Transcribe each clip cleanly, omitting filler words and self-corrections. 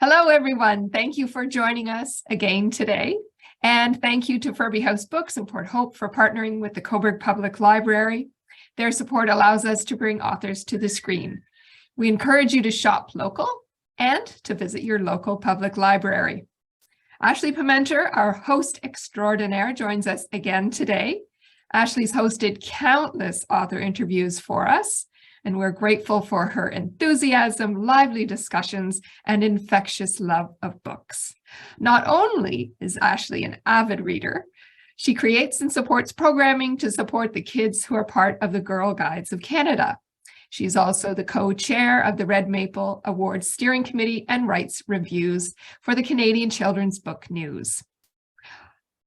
Hello, everyone. Thank you for joining us again today. And thank you to Furby House Books in Port Hope for partnering with the Cobourg Public Library. Their support allows us to bring authors to the screen. We encourage you to shop local and to visit your local public library. Ashley Pimenter, our host extraordinaire, joins us again today. Ashley's hosted countless author interviews for us, and we're grateful for her enthusiasm, lively discussions, and infectious love of books. Not only is Ashley an avid reader, she creates and supports programming to support the kids who are part of the Girl Guides of Canada. She's also the co-chair of the Red Maple Awards Steering Committee and writes reviews for the Canadian Children's Book News.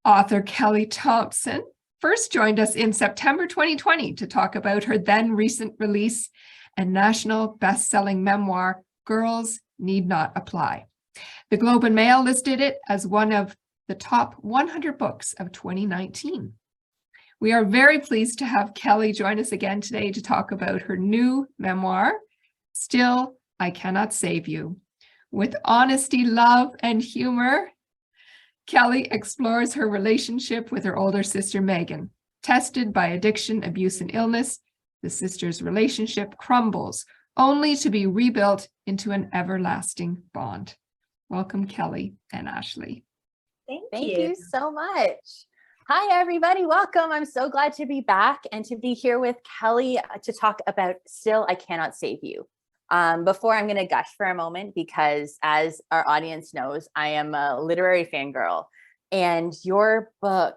Author Kelly Thompson first joined us in September 2020 to talk about her then recent release and national best-selling memoir, Girls Need Not Apply. The Globe and Mail listed it as one of the top 100 books of 2019. We are very pleased to have Kelly join us again today to talk about her new memoir, Still, I Cannot Save You. With honesty, love, and humor, Kelly explores her relationship with her older sister, Megan. Tested by addiction, abuse, and illness, the sisters' relationship crumbles, only to be rebuilt into an everlasting bond. Welcome, Kelly and Ashley. Thank you so much. Hi, everybody. Welcome. I'm so glad to be back and to be here with Kelly to talk about Still, I Cannot Save You. Before I'm going to gush for a moment, because as our audience knows, I am a literary fangirl, and your book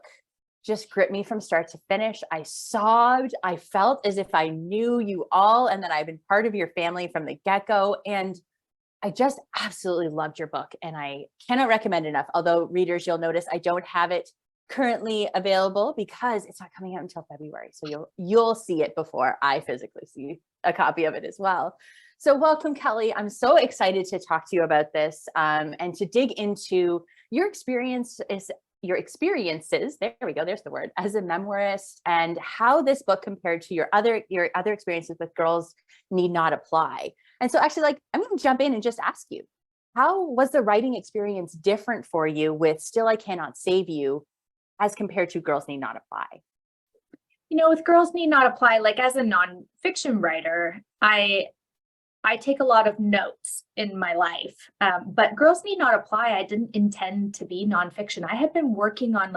just gripped me from start to finish. I sobbed. I felt as if I knew you all and that I've been part of your family from the get-go. And I just absolutely loved your book, and I cannot recommend enough. Although readers, you'll notice I don't have it currently available because it's not coming out until February. So you'll see it before I physically see a copy of it as well. So welcome, Kelly. I'm so excited to talk to you about this and to dig into your experiences, there we go, there's the word, as a memoirist, and how this book compared to your other experiences with Girls Need Not Apply. And so actually, I'm going to jump in and just ask you, how was the writing experience different for you with Still I Cannot Save You as compared to Girls Need Not Apply? You know, with Girls Need Not Apply, as a nonfiction writer, I take a lot of notes in my life, but Girls Need Not Apply, I didn't intend to be nonfiction. I had been working on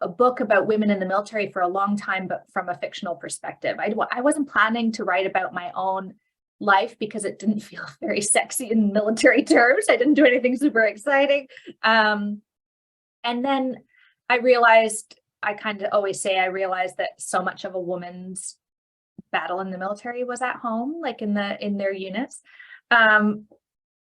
a book about women in the military for a long time, but from a fictional perspective. I wasn't planning to write about my own life because it didn't feel very sexy in military terms. I didn't do anything super exciting. And then I realized, I kind of always say, I realized that so much of a woman's battle in the military was at home, in their units.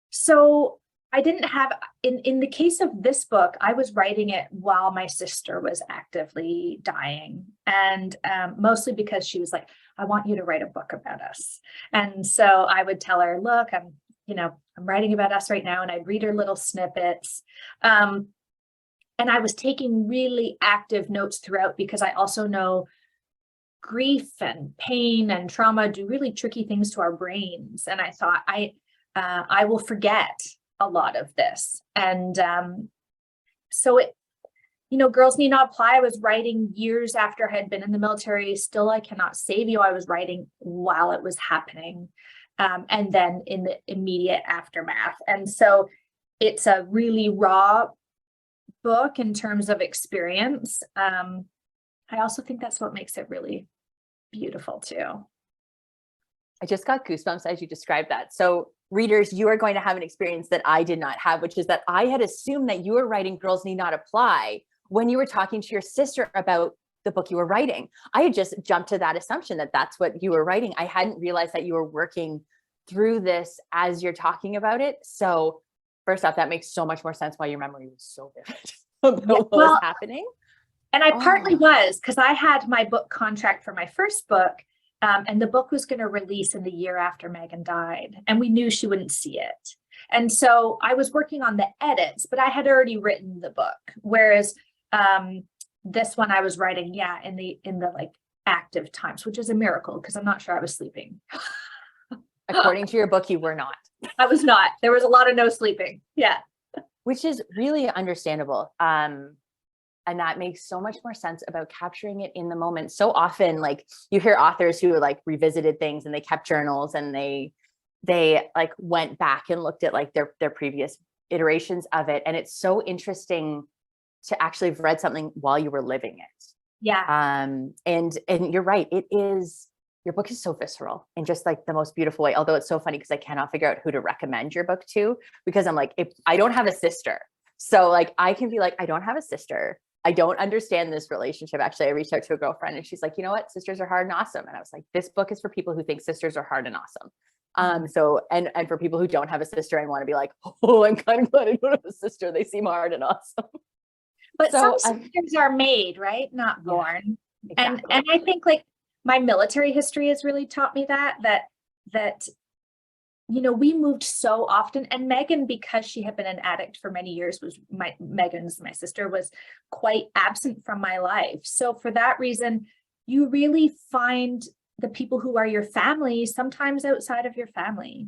So I didn't have, in the case of this book, I was writing it while my sister was actively dying. And mostly because she was like, I want you to write a book about us. And so I would tell her, look, I'm writing about us right now. And I'd read her little snippets. And I was taking really active notes throughout, because I also know grief and pain and trauma do really tricky things to our brains. And I thought, I will forget a lot of this. And so Girls Need Not Apply, I was writing years after I had been in the military. Still I Cannot Save You, I was writing while it was happening. And then in the immediate aftermath. And so it's a really raw book in terms of experience. I also think that's what makes it really beautiful too. I just got goosebumps as you described that. So readers, you are going to have an experience that I did not have, which is that I had assumed that you were writing Girls Need Not Apply when you were talking to your sister about the book you were writing. I had just jumped to that assumption that that's what you were writing. I hadn't realized that you were working through this as you're talking about it. So first off, that makes so much more sense why your memory was so vivid about what was happening. And I partly was, because I had my book contract for my first book, and the book was going to release in the year after Megan died, and we knew she wouldn't see it. And so I was working on the edits, but I had already written the book. Whereas this one I was writing, in the active times, which is a miracle because I'm not sure I was sleeping. According to your book, you were not. I was not. There was a lot of no sleeping. Yeah. Which is really understandable. And that makes so much more sense about capturing it in the moment. So often, like you hear authors who like revisited things and they kept journals and they like went back and looked at like their previous iterations of it. And it's so interesting to actually have read something while you were living it. Yeah. And you're right. Your book is so visceral in just like the most beautiful way. Although it's so funny because I cannot figure out who to recommend your book to, because I'm like, if I don't have a sister. So like, I can be like, I don't have a sister. I don't understand this relationship. Actually, I reached out to a girlfriend and she's like, you know what? Sisters are hard and awesome. And I was like, this book is for people who think sisters are hard and awesome. So, and for people who don't have a sister and want to be like, oh, I'm kind of glad I don't have a sister. They seem hard and awesome. But so some sisters are made, right? Not born. Yeah, exactly. And I think like my military history has really taught me that, you know, we moved so often, and Megan, because she had been an addict for many years, my sister, was quite absent from my life. So for that reason, you really find the people who are your family sometimes outside of your family.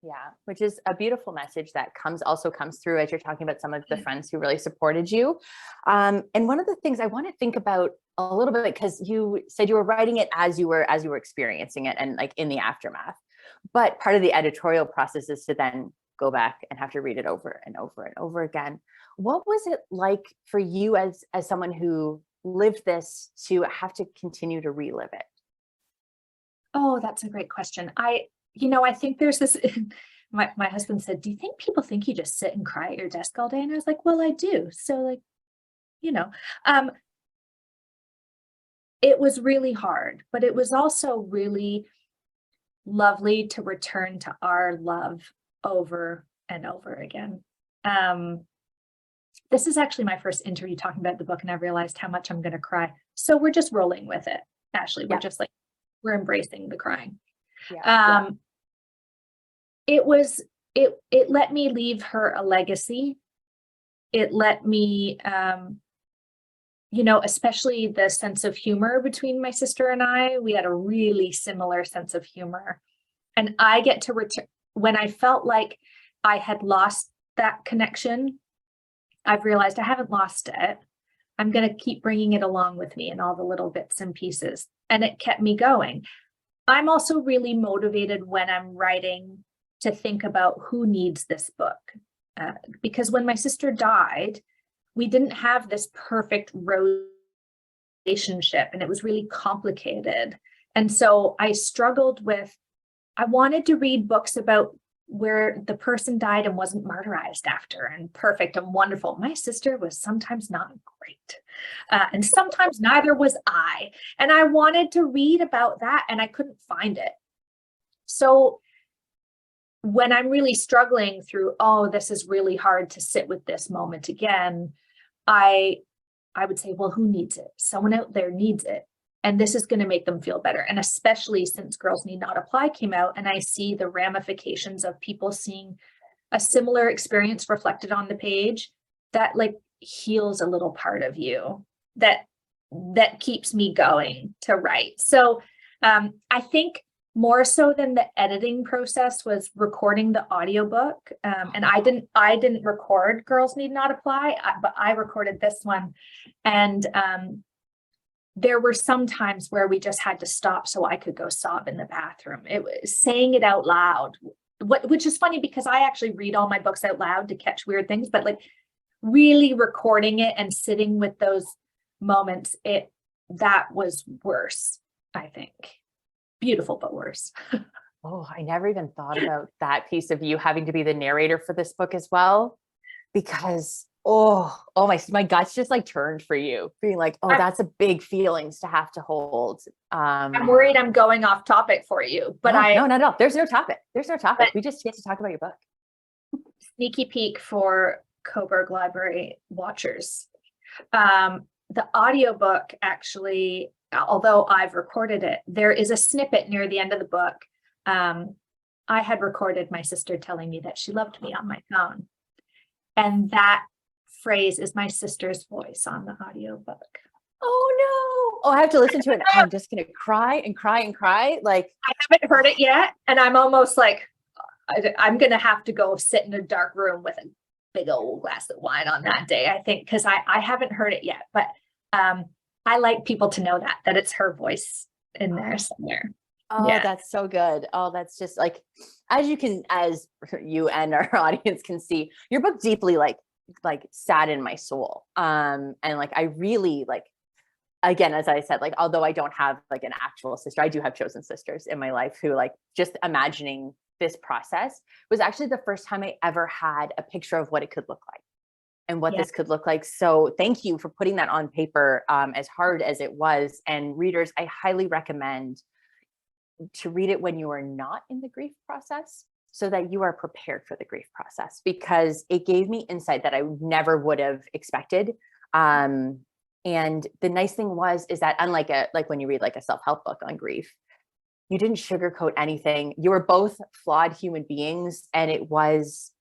Yeah, which is a beautiful message that also comes through as you're talking about some of the friends who really supported you. And one of the things I want to think about a little bit, because you said you were writing it as you were experiencing it and like in the aftermath. But part of the editorial process is to then go back and have to read it over and over and over again. What was it like for you as someone who lived this to have to continue to relive it? Oh, that's a great question. I think there's this, my husband said, do you think people think you just sit and cry at your desk all day? And I was like, well, I do. So like, it was really hard, but it was also really lovely to return to our love over and over again. This is actually my first interview talking about the book, and I realized how much I'm going to cry. So we're just rolling with it. Ashley, we're just like, we're embracing the crying. It let me leave her a legacy. It let me, especially the sense of humor between my sister and I, we had a really similar sense of humor. And I get to return when I felt like I had lost that connection. I've realized I haven't lost it. I'm going to keep bringing it along with me in all the little bits and pieces. And it kept me going. I'm also really motivated when I'm writing to think about who needs this book. Because when my sister died, we didn't have this perfect relationship, and it was really complicated. And so I struggled with, I wanted to read books about where the person died and wasn't martyrized after and perfect and wonderful. My sister was sometimes not great. And sometimes neither was I. And I wanted to read about that and I couldn't find it. So when I'm really struggling through, oh, this is really hard to sit with this moment again, I would say, well, who needs it? Someone out there needs it. And this is going to make them feel better. And especially since Girls Need Not Apply came out, and I see the ramifications of people seeing a similar experience reflected on the page, that like heals a little part of you that keeps me going to write. So I think more so than the editing process was recording the audiobook. And I didn't record Girls Need Not Apply, but I recorded this one. And there were some times where we just had to stop so I could go sob in the bathroom. It was saying it out loud, which is funny because I actually read all my books out loud to catch weird things, but like really recording it and sitting with those moments, that was worse, I think. Beautiful, but worse. Oh, I never even thought about that piece of you having to be the narrator for this book as well, because my guts just like turned for you, being like, oh, that's a big feelings to have to hold. I'm worried I'm going off topic for you, but no, not at all. There's no topic. We just get to talk about your book. Sneaky peek for Coburg Library watchers. The audiobook actually, although I've recorded it, there is a snippet near the end of the book. I had recorded my sister telling me that she loved me on my phone. And that phrase is my sister's voice on the audiobook. Oh no. Oh, I have to listen to it. I'm just going to cry and cry and cry. Like, I haven't heard it yet. And I'm almost like, I'm going to have to go sit in a dark room with a big old glass of wine on that day, I think, because I haven't heard it yet, but I like people to know that it's her voice in there somewhere. Oh, yeah. That's so good. Oh, that's just like, as you and our audience can see, your book deeply like sat in my soul. And like, I really like, again, as I said, like, although I don't have like an actual sister, I do have chosen sisters in my life who like just imagining this process was actually the first time I ever had a picture of what it could look like and what this could look like. So thank you for putting that on paper, as hard as it was. And readers, I highly recommend to read it when you are not in the grief process so that you are prepared for the grief process, because it gave me insight that I never would have expected. And the nice thing is that unlike when you read like a self-help book on grief, you didn't sugarcoat anything. You were both flawed human beings. And it was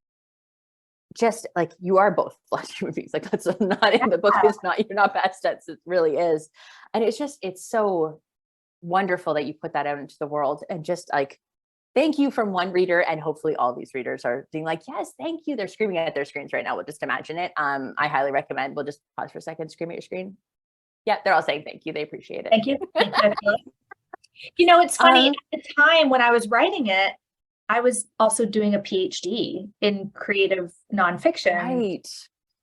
just like, you are both flawed human beings. Like that's not in the book. You're not past tense. It really is. And it's so wonderful that you put that out into the world, and just like, thank you from one reader. And hopefully all these readers are being like, yes, thank you. They're screaming at their screens right now. We'll just imagine it. I highly recommend, we'll just pause for a second, scream at your screen. Yeah. They're all saying thank you. They appreciate it. Thank you. You know, it's funny, at the time when I was writing it, I was also doing a PhD in creative nonfiction. Right.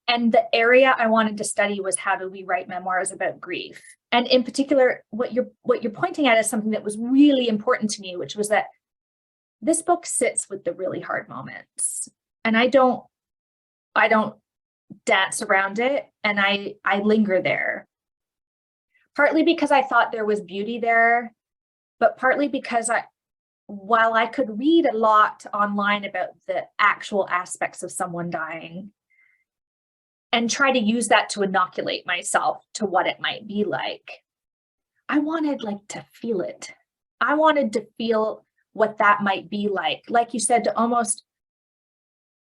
And the area I wanted to study was how do we write memoirs about grief? And in particular, what you're pointing at is something that was really important to me, which was that this book sits with the really hard moments. And I don't dance around it. And I linger there. Partly because I thought there was beauty there, but partly because while I could read a lot online about the actual aspects of someone dying and try to use that to inoculate myself to what it might be like, I wanted to feel it. I wanted to feel what that might be like you said, to almost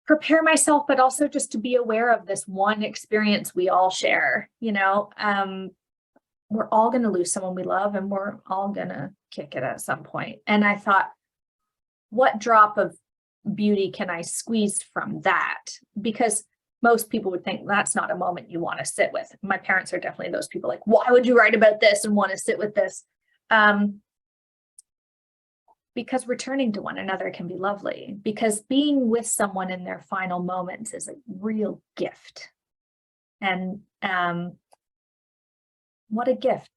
prepare myself, but also just to be aware of this one experience we all share. We're all going to lose someone we love, and we're all going to kick it at some point. And I thought, what drop of beauty can I squeeze from that? Because most people would think that's not a moment you want to sit with. My parents are definitely those people like, why would you write about this and want to sit with this? Because returning to one another can be lovely, because being with someone in their final moments is a real gift. And what a gift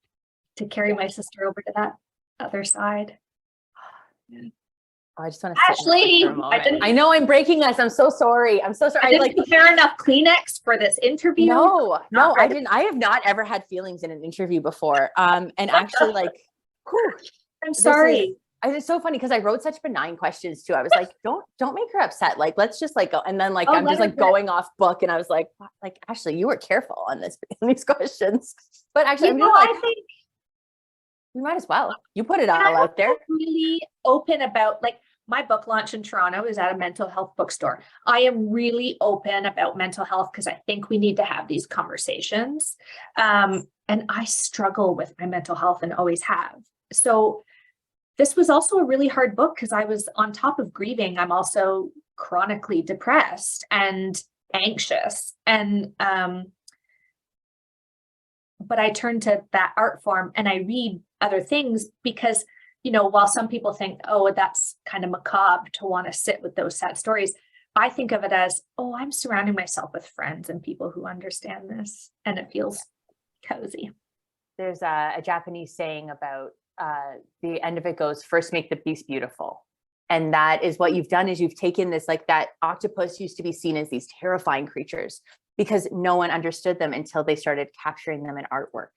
to carry my sister over to that other side. I just want to Ashley, I know I'm breaking this. I'm so sorry. I'm so sorry. I didn't prepare enough Kleenex for this interview. No, I didn't. I have not ever had feelings in an interview before. And actually I'm sorry. It's so funny because I wrote such benign questions too. I was like, don't make her upset. Like, let's just go. And then I'm just going off book. And I was like, Ashley, you were careful on these questions. But actually, I think you might as well. You put it all out there. Really open about my book launch in Toronto is at a mental health bookstore. I am really open about mental health because I think we need to have these conversations. And I struggle with my mental health and always have. So this was also a really hard book because I was on top of grieving. I'm also chronically depressed and anxious. And but I turn to that art form and I read other things because, while some people think, oh, that's kind of macabre to want to sit with those sad stories, I think of it as, oh, I'm surrounding myself with friends and people who understand this, and it feels cozy. There's a Japanese saying about the end of it goes, first make the beast beautiful. And that is what you've done, is you've taken this, that octopus used to be seen as these terrifying creatures because no one understood them until they started capturing them in artwork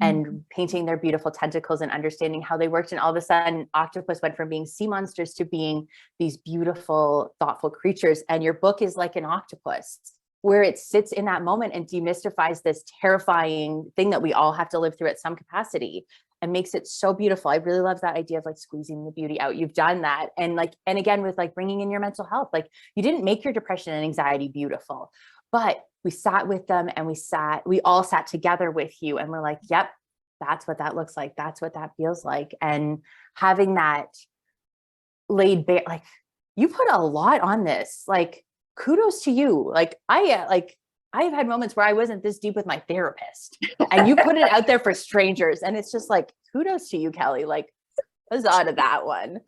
and painting their beautiful tentacles and understanding how they worked. And all of a sudden, octopus went from being sea monsters to being these beautiful, thoughtful creatures. And your book is like an octopus, where it sits in that moment and demystifies this terrifying thing that we all have to live through at some capacity, and makes it so beautiful. I really love that idea of squeezing the beauty out. You've done that. And again, with bringing in your mental health, you didn't make your depression and anxiety beautiful, but we sat with them, and we all sat together with you, and we're like, yep, that's what that looks like. That's what that feels like. And having that laid bare, you put a lot on this. Like, kudos to you. Like, I've had moments where I wasn't this deep with my therapist, and you put it out there for strangers. And it's just like, kudos to you, Kelly. Like, huzzah to that one.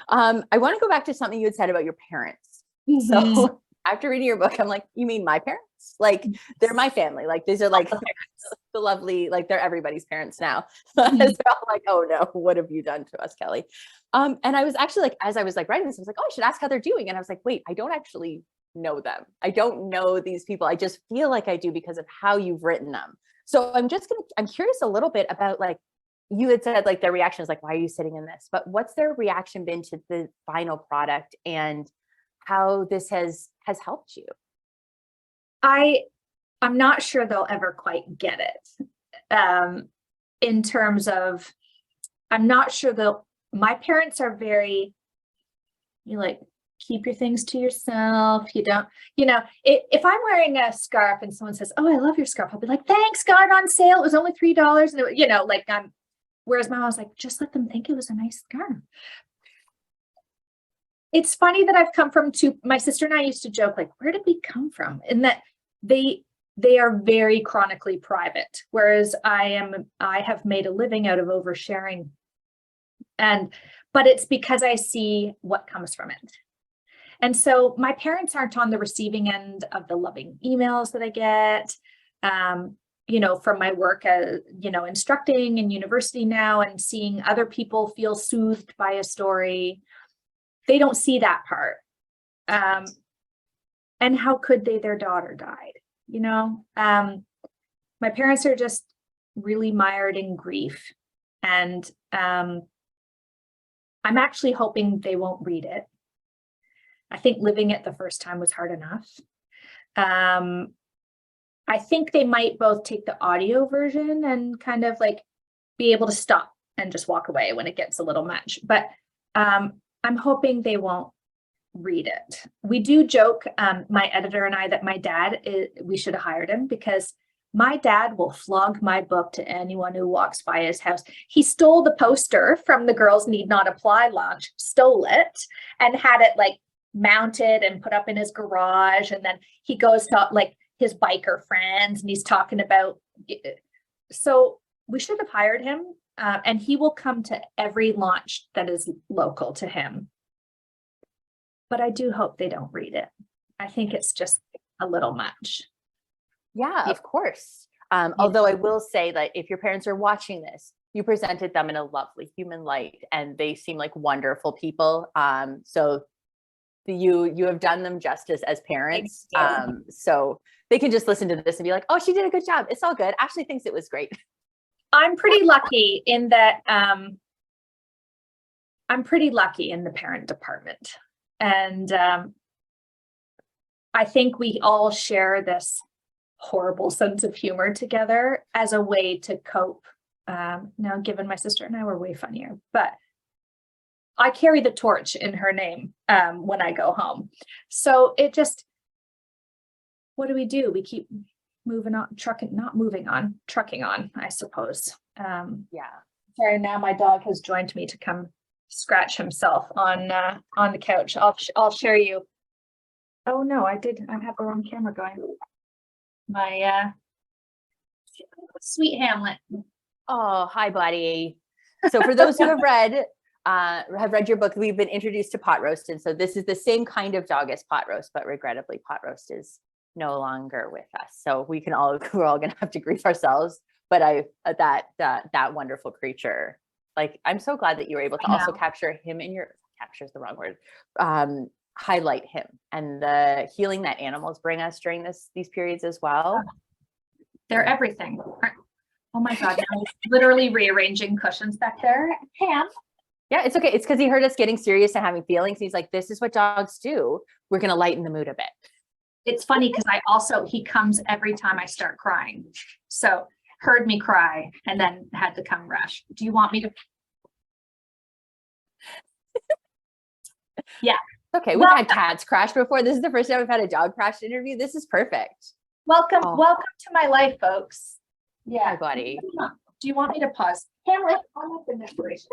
I want to go back to something you had said about your parents. So after reading your book, I'm like, you mean my parents? Like, they're my family. Like, these are like the lovely, like, they're everybody's parents now. They're all like, oh no, what have you done to us, Kelly? And I was actually like, as I was like writing this, I was like, oh, I should ask how they're doing. And I was like, wait, I don't actually know them. I don't know these people. I just feel like I do because of how you've written them. So I'm curious a little bit about, like, you had said, like, their reaction is like, why are you sitting in this? But what's their reaction been to the final product and how this has helped you? I'm not sure they'll ever quite get it. In terms of, I'm not sure my parents are very, like, keep your things to yourself. You don't, if I'm wearing a scarf and someone says, oh, I love your scarf, I'll be like, thanks, got it on sale. It was only $3. And it, whereas my mom was like, just let them think it was a nice scarf. It's funny that I've come from my sister and I used to joke, like, where did we come from? In that they are very chronically private, whereas I have made a living out of oversharing. But it's because I see what comes from it. And so my parents aren't on the receiving end of the loving emails that I get, from my work, instructing in university now and seeing other people feel soothed by a story. They don't see that part. And how could they? Their daughter died, my parents are just really mired in grief. And I'm actually hoping they won't read it. I think living it the first time was hard enough. I think they might both take the audio version and kind of like be able to stop and just walk away when it gets a little much. But I'm hoping they won't read it. We do joke, my editor and I, that my dad, we should have hired him, because my dad will flog my book to anyone who walks by his house. He stole the poster from the Girls Need Not Apply launch, stole it, and had it like mounted and put up in his garage. And then he goes to like his biker friends and he's talking about it. So we should have hired him. And he will come to every launch that is local to him. But I do hope they don't read it. I think it's just a little much. Yeah, of course. Although I will say that if your parents are watching this, you presented them in a lovely human light and they seem like wonderful people. So you have done them justice as parents. So they can just listen to this and be like, oh, she did a good job. It's all good. Ashley thinks it was great. I'm pretty lucky in that I'm pretty lucky in the parent department. And I think we all share this horrible sense of humor together as a way to cope. Now, given my sister and I were way funnier, but I carry the torch in her name when I go home. So it just, what do? We keep moving on, trucking on, I suppose. Yeah. Sorry, now my dog has joined me to come scratch himself on the couch. I'll share you. Oh no, I have the wrong camera going. My sweet Hamlet. Oh, hi, buddy. So for those who have read your book, we've been introduced to pot roast. And so this is the same kind of dog as pot roast, but regrettably pot roast is no longer with us. So we're all going to have to grieve ourselves. But that wonderful creature, like, I'm so glad that you were able to also capture him in capture is the wrong word, highlight him and the healing that animals bring us during these periods as well. They're everything. Oh my God, now he's literally rearranging cushions back there. Pam. Yeah, it's okay. It's because he heard us getting serious and having feelings. He's like, this is what dogs do. We're going to lighten the mood a bit. It's funny because he comes every time I start crying. So heard me cry and then had to come rush. Do you want me to? Yeah. Okay, we've had cats crash before. This is the first time we've had a dog crash interview. This is perfect. Welcome to my life, folks. Yeah. Hi, buddy. Do you want me to pause? Hamlet, I'll make the inspiration.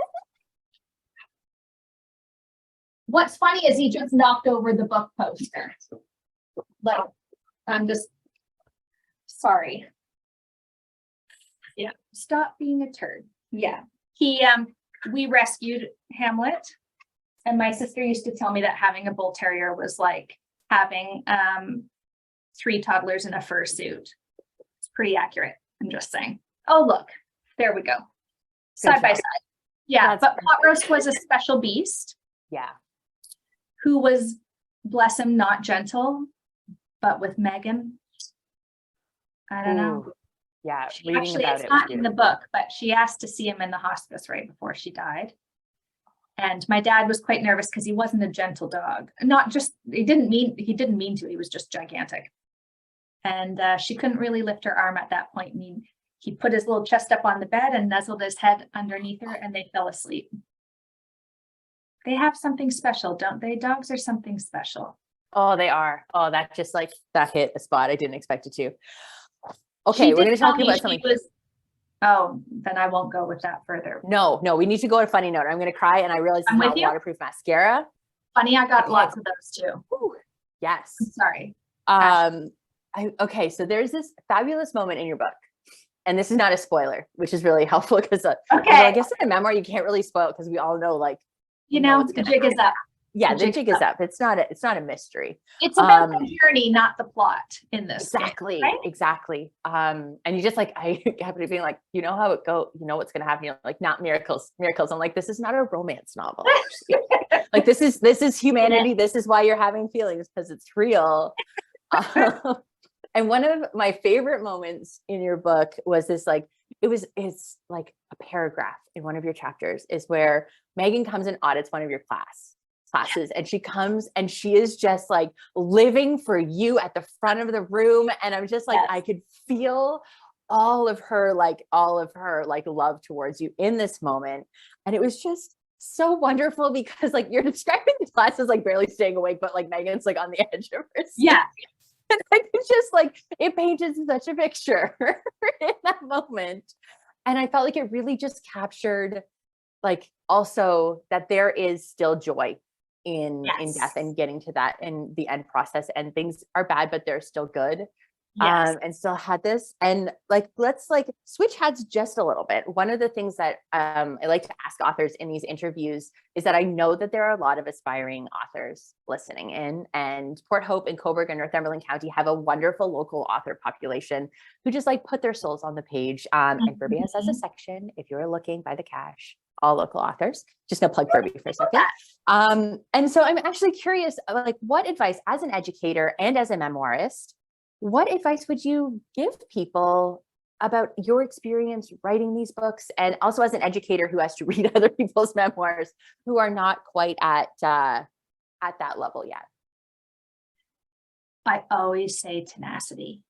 What's funny is he just knocked over the book poster. Like, I'm just sorry. Yeah, stop being a turd. Yeah, we rescued Hamlet, and my sister used to tell me that having a bull terrier was like having 3 toddlers in a fursuit. It's pretty accurate. I'm just saying. Oh, look, there we go. Side by side. Yeah, but Pot Roast was a special beast. Yeah. Who was, bless him, not gentle, but with Megan. I don't know. Yeah, Actually, it's not in the book, but she asked to see him in the hospice right before she died. And my dad was quite nervous because he wasn't a gentle dog. Not just, he didn't mean to, he was just gigantic. And she couldn't really lift her arm at that point. And he put his little chest up on the bed and nuzzled his head underneath her, and they fell asleep. They have something special, don't they? Dogs are something special. Oh, they are. Oh, that just like, that hit a spot I didn't expect it to. Okay, we're going to talk about something. Oh, then I won't go with that further. No, we need to go to funny note. I'm going to cry, and I realize it's not waterproof mascara. Funny, I got lots of those too. Ooh, yes. I'm sorry. Okay, so there's this fabulous moment in your book, and this is not a spoiler, which is really helpful because I guess in a memoir you can't really spoil because we all know, like, you know the jig is up. Yeah, the jig is up. It's not a mystery. It's about the journey, not the plot in this. Exactly. Game, right? Exactly. And you just like, I happen to be like, you know how it go, you know what's going to happen. You're like, not miracles. I'm like, this is not a romance novel. Like, this is humanity. Yeah. This is why you're having feelings, because it's real. And one of my favorite moments in your book was this, like, it's like a paragraph in one of your chapters is where Megan comes and audits one of your classes, and she comes and she is just like living for you at the front of the room. And I'm just like, yes. I could feel all of her love towards you in this moment. And it was just so wonderful because, like, you're describing the class as like barely staying awake, but like Megan's like on the edge of her seat. Yeah. And it's just like, it painted such a picture in that moment. And I felt like it really just captured, like, also that there is still joy in death and getting to that in the end process, and things are bad, but they're still good. Yes. And still had this. And like, let's like switch hats just a little bit. One of the things that I like to ask authors in these interviews is that I know that there are a lot of aspiring authors listening in, and Port Hope and Cobourg and Northumberland County have a wonderful local author population who just like put their souls on the page. And Furby has a section, if you're looking, by the cash, all local authors. Just gonna plug Furby for a second. And so I'm actually curious, like, what advice as an educator and as a memoirist, what advice would you give people about your experience writing these books, and also as an educator who has to read other people's memoirs who are not quite at that level yet? I always say tenacity.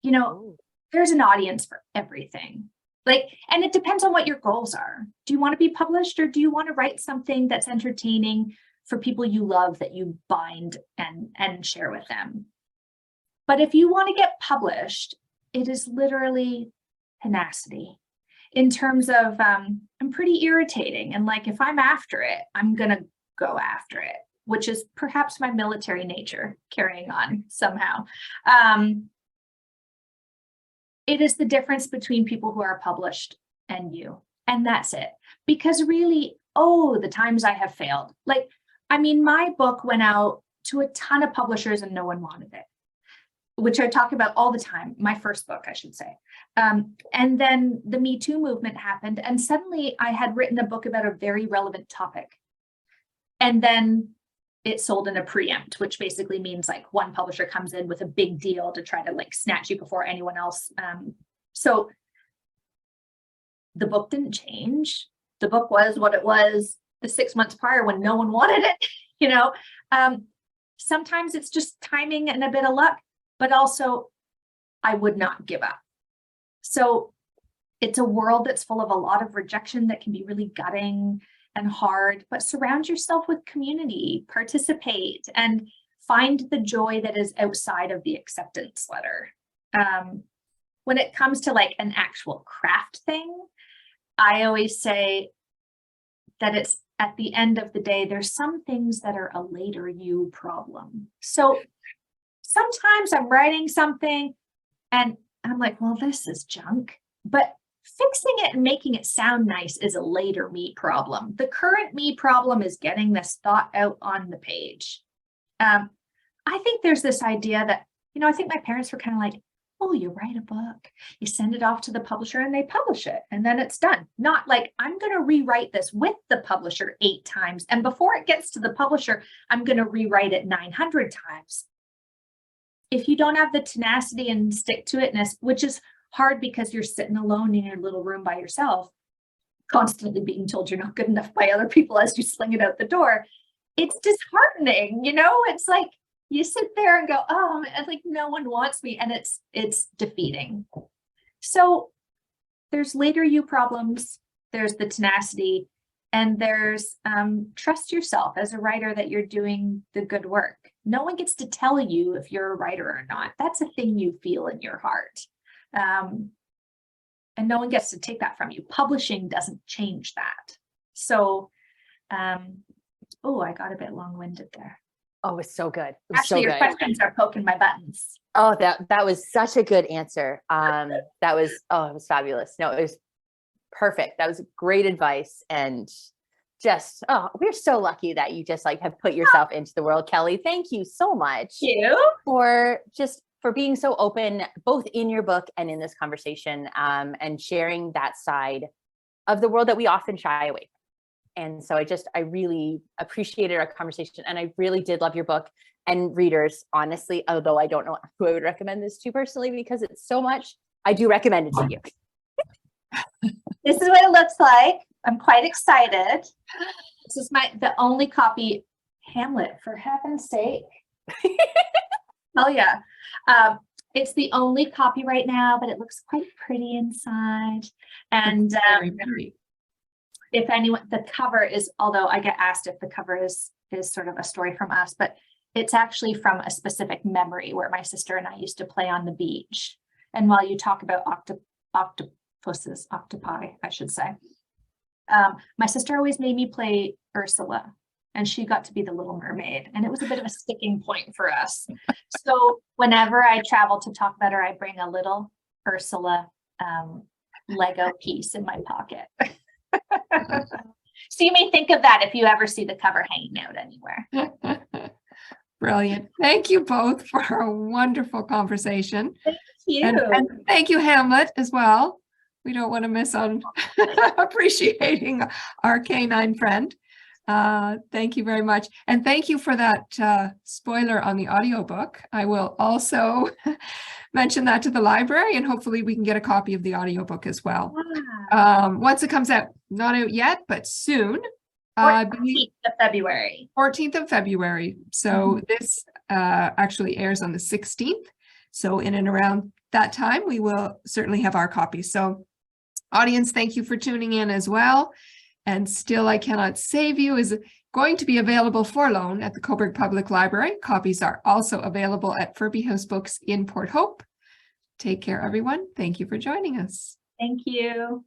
You know, there's an audience for everything. Like, and it depends on what your goals are. Do you want to be published, or do you want to write something that's entertaining for people you love that you bind and share with them? But if you want to get published, it is literally tenacity in terms of, I'm pretty irritating. And like, if I'm after it, I'm going to go after it, which is perhaps my military nature carrying on somehow. It is the difference between people who are published and you. And that's it. Because really, the times I have failed. Like, I mean, my book went out to a ton of publishers and no one wanted it, which I talk about all the time. My first book, I should say. And then the Me Too movement happened. And suddenly I had written a book about a very relevant topic. And then it sold in a preempt, which basically means like one publisher comes in with a big deal to try to like snatch you before anyone else. So the book didn't change. The book was what it was the 6 months prior when no one wanted it, you know. Sometimes it's just timing and a bit of luck, but also I would not give up. So it's a world that's full of a lot of rejection that can be really gutting and hard, but surround yourself with community, participate, and find the joy that is outside of the acceptance letter. When it comes to like an actual craft thing, I always say, that it's at the end of the day, there's some things that are a later you problem. So sometimes I'm writing something and I'm like, well, this is junk, but fixing it and making it sound nice is a later me problem. The current me problem is getting this thought out on the page. I think there's this idea that, I think my parents were kind of like, oh, you write a book, you send it off to the publisher and they publish it and then it's done. Not like, I'm going to rewrite this with the publisher 8 times. And before it gets to the publisher, I'm going to rewrite it 900 times. If you don't have the tenacity and stick to itness, which is hard because you're sitting alone in your little room by yourself, constantly being told you're not good enough by other people as you sling it out the door, it's disheartening, It's like you sit there and go, oh, like no one wants me, and it's defeating. So there's later you problems, there's the tenacity, and there's trust yourself as a writer that you're doing the good work. No one gets to tell you if you're a writer or not. That's a thing you feel in your heart. And no one gets to take that from you. Publishing doesn't change that. So, I got a bit long-winded there. Oh, it's so good. Actually, your questions are poking my buttons. Oh, that was such a good answer. It was fabulous. No, it was perfect. That was great advice. And just, we're so lucky that you just have put yourself into the world, Kelly. Thank you so much for being so open, both in your book and in this conversation, and sharing that side of the world that we often shy away from. And so I really appreciated our conversation, and I really did love your book. And readers, honestly, although I don't know who I would recommend this to personally because it's so much, I do recommend it to you. This is what it looks like. I'm quite excited. This is the only copy. Hamlet, for heaven's sake. Oh yeah. It's the only copy right now, but it looks quite pretty inside. And if anyone, the cover is, although I get asked if the cover is sort of a story from us, but it's actually from a specific memory where my sister and I used to play on the beach. And while you talk about octopi, I should say, my sister always made me play Ursula, and she got to be the Little Mermaid. And it was a bit of a sticking point for us. So whenever I travel to talk about her, I bring a little Ursula Lego piece in my pocket. So you may think of that if you ever see the cover hanging out anywhere. Brilliant. Thank you both for a wonderful conversation. Thank you. And thank you, Hamlet, as well. We don't want to miss on appreciating our canine friend. Thank you very much. And thank you for that spoiler on the audiobook. I will also mention that to the library, and hopefully we can get a copy of the audiobook as well. Wow. Once it comes out, not out yet, but soon. 14th of February. 14th of February. So this actually airs on the 16th. So in and around that time, we will certainly have our copy. So audience, thank you for tuning in as well. And Still I Cannot Save You is going to be available for loan at the Cobourg Public Library. Copies are also available at Furby House Books in Port Hope. Take care, everyone. Thank you for joining us. Thank you.